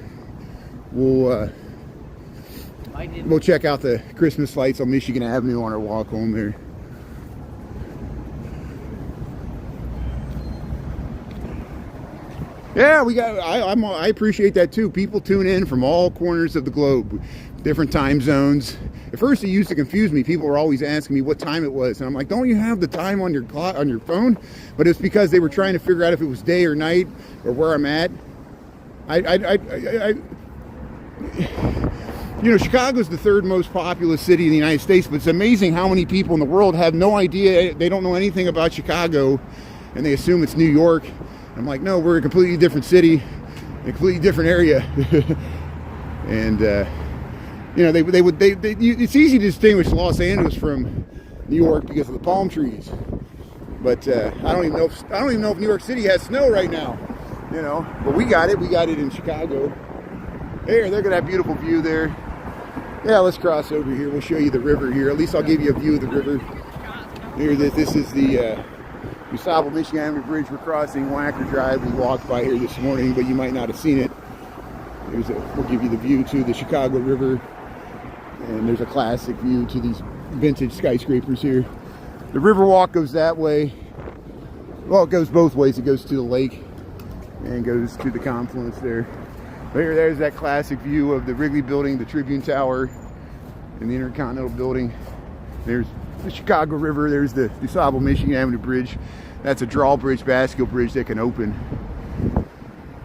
check out the Christmas lights on Michigan Avenue on our walk home there. Yeah, I appreciate that too. People tune in from all corners of the globe, different time zones. At first it used to confuse me. People were always asking me what time it was, and I'm like, don't you have the time on your clock, on your phone? But it's because they were trying to figure out if it was day or night or where I'm at. You know, Chicago's the 3rd most populous city in the United States, but it's amazing how many people in the world have no idea. They don't know anything about Chicago, and they assume it's New York. I'm like, no, we're a completely different city, a completely different area. And you know, it's easy to distinguish Los Angeles from New York because of the palm trees. But I don't even know if New York City has snow right now. You know, but we got it. We got it in Chicago. There, look at that beautiful view there. Yeah, let's cross over here. We'll show you the river here. At least I'll give you a view of the river. Here, this is the DuSable Michigan Avenue Bridge. We're crossing Wacker Drive. We walked by here this morning, but you might not have seen it. We'll give you the view to the Chicago River. And there's a classic view to these vintage skyscrapers here. The river walk goes that way. Well, it goes both ways. It goes to the lake and goes to the confluence there. There's that classic view of the Wrigley Building, the Tribune Tower, and the Intercontinental Building. There's the Chicago River. There's the DuSable Michigan Avenue Bridge. That's a drawbridge, bascule bridge that can open.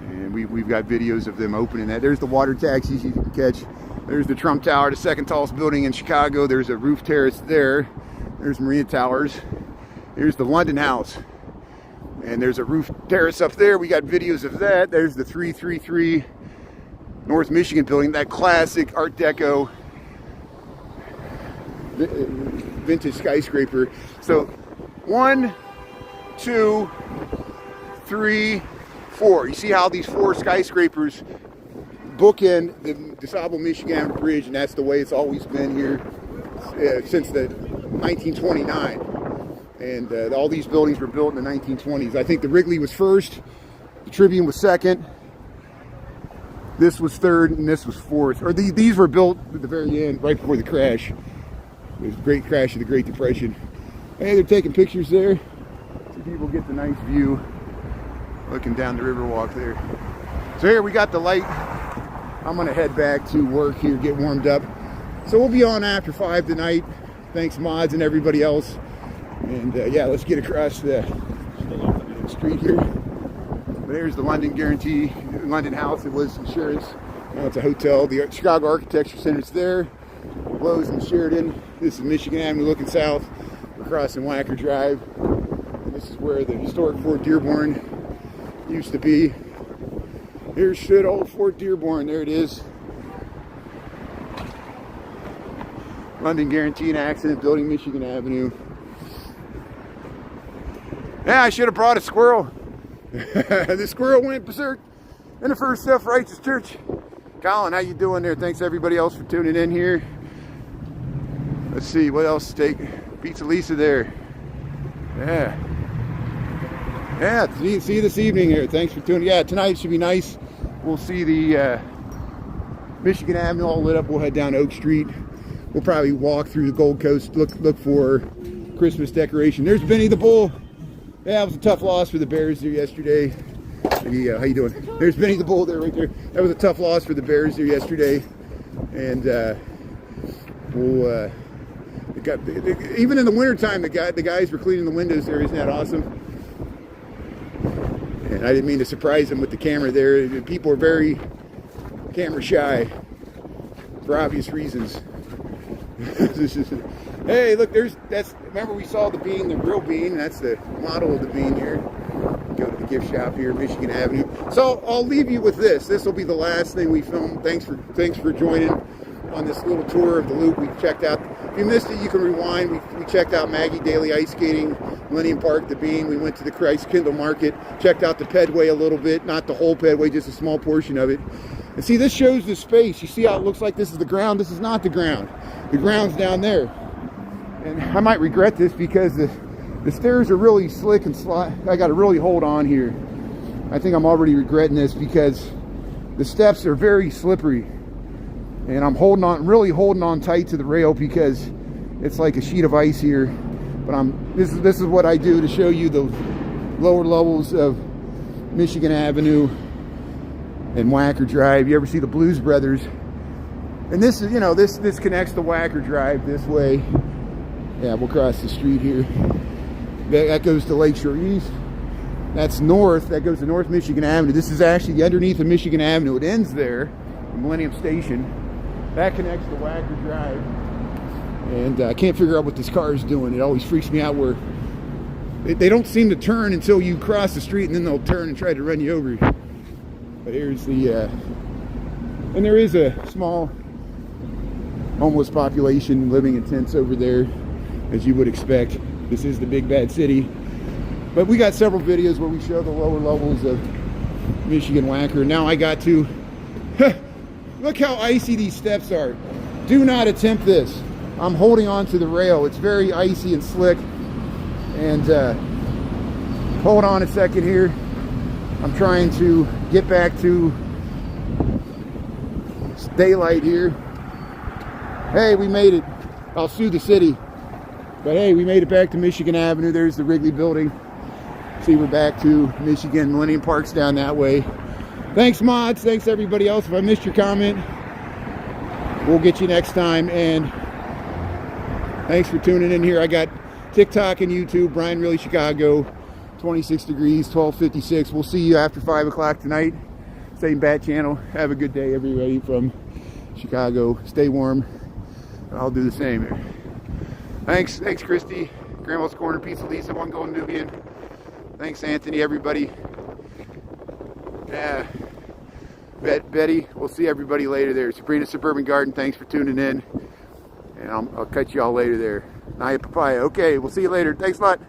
And we've got videos of them opening that. There's the water taxis you can catch. There's the Trump Tower, the 2nd tallest building in Chicago. There's a roof terrace there. There's Marina Towers. Here's the London House. And there's a roof terrace up there. We got videos of that. There's the 333 North Michigan building, that classic Art Deco vintage skyscraper. So 1, 2, 3, 4. You see how these 4 skyscrapers bookend the DuSable Michigan Bridge, and that's the way it's always been here since the 1929. And all these buildings were built in the 1920s. I think the Wrigley was first, the Tribune was second, This was third and this was fourth. Or these were built at the very end, right before the crash. It was a great crash of the Great Depression. Hey, they're taking pictures there so people get the nice view looking down the Riverwalk there. So here we got the light. I'm gonna head back to work here, get warmed up. So we'll be on after 5 tonight. Thanks mods and everybody else. And yeah, let's get across the street here. There's the London Guarantee, London House. It was insurance. Now it's a hotel. The Chicago Architecture Center's there. Lowe's and Sheridan. This is Michigan Avenue looking south. We're crossing Wacker Drive. And this is where the historic Fort Dearborn used to be. Here's good old Fort Dearborn. There it is. London Guarantee and Accident Building, Michigan Avenue. Yeah, I should have brought a squirrel. The squirrel went berserk in the First Self-Righteous Church. Colin, how you doing there? Thanks everybody else for tuning in here. Let's see, what else to take? Pizza Lisa there. Yeah. Yeah, see you this evening here. Thanks for tuning in. Yeah, tonight should be nice. We'll see the Michigan Avenue all lit up. We'll head down Oak Street. We'll probably walk through the Gold Coast, look for Christmas decoration. There's Benny the Bull. Yeah, it was a tough loss for the Bears there yesterday. How you doing? There's Benny the Bull there, right there. That was a tough loss for the Bears there yesterday. And we'll even in the wintertime, the guys were cleaning the windows there. Isn't that awesome? And I didn't mean to surprise them with the camera there. People are very camera shy for obvious reasons. Hey, look, remember we saw the bean, the real bean. That's the model of the bean here. Go to the gift shop here, Michigan Avenue. So I'll leave you with this. This will be the last thing we film. Thanks for joining on this little tour of the loop. We checked out. If you missed it, you can rewind. We checked out Maggie Daley ice skating, Millennium Park, the bean. We went to the Christkindlmarket, checked out the Pedway a little bit, not the whole Pedway, just a small portion of it. And see, this shows the space. You see how it looks like this is the ground? This is not the ground. The ground's down there. And I might regret this because the stairs are really slick and I got to really hold on here. I think I'm already regretting this because the steps are very slippery. And I'm really holding on tight to the rail because it's like a sheet of ice here. But this is what I do to show you the lower levels of Michigan Avenue and Wacker Drive. You ever see the Blues Brothers? And this is, this connects to Wacker Drive this way. Yeah, we'll cross the street here. That goes to Lakeshore East. That's north. That goes to North Michigan Avenue. This is actually underneath of Michigan Avenue. It ends there, the Millennium Station. That connects to Wacker Drive. And I can't figure out what this car is doing. It always freaks me out where they don't seem to turn until you cross the street, and then they'll turn and try to run you over. But here's the, and there is a small homeless population living in tents over there, as you would expect. This is the big bad city. But we got several videos where we show the lower levels of Michigan Wacker. Now I got to, look how icy these steps are. Do not attempt this. I'm holding on to the rail. It's very icy and slick. And hold on a second here. I'm trying to get back to daylight here. Hey, we made it. I'll sue the city. But hey, we made it back to Michigan Avenue. There's the Wrigley building. See, we're back to Michigan. Millennium Park's down that way. Thanks, mods. Thanks, everybody else. If I missed your comment, we'll get you next time. And thanks for tuning in here. I got TikTok and YouTube, Brian Really Chicago, 26 degrees, 12:56. We'll see you after 5 o'clock tonight. Same bat channel. Have a good day, everybody from Chicago. Stay warm. I'll do the same here. Thanks, Christy. Grandma's Corner, Pizza Lisa, One Golden Nubian. Thanks, Anthony, everybody. Yeah. Betty, we'll see everybody later there. Sabrina Suburban Garden, thanks for tuning in. And I'll catch you all later there. Naya Papaya. Okay, we'll see you later. Thanks a lot.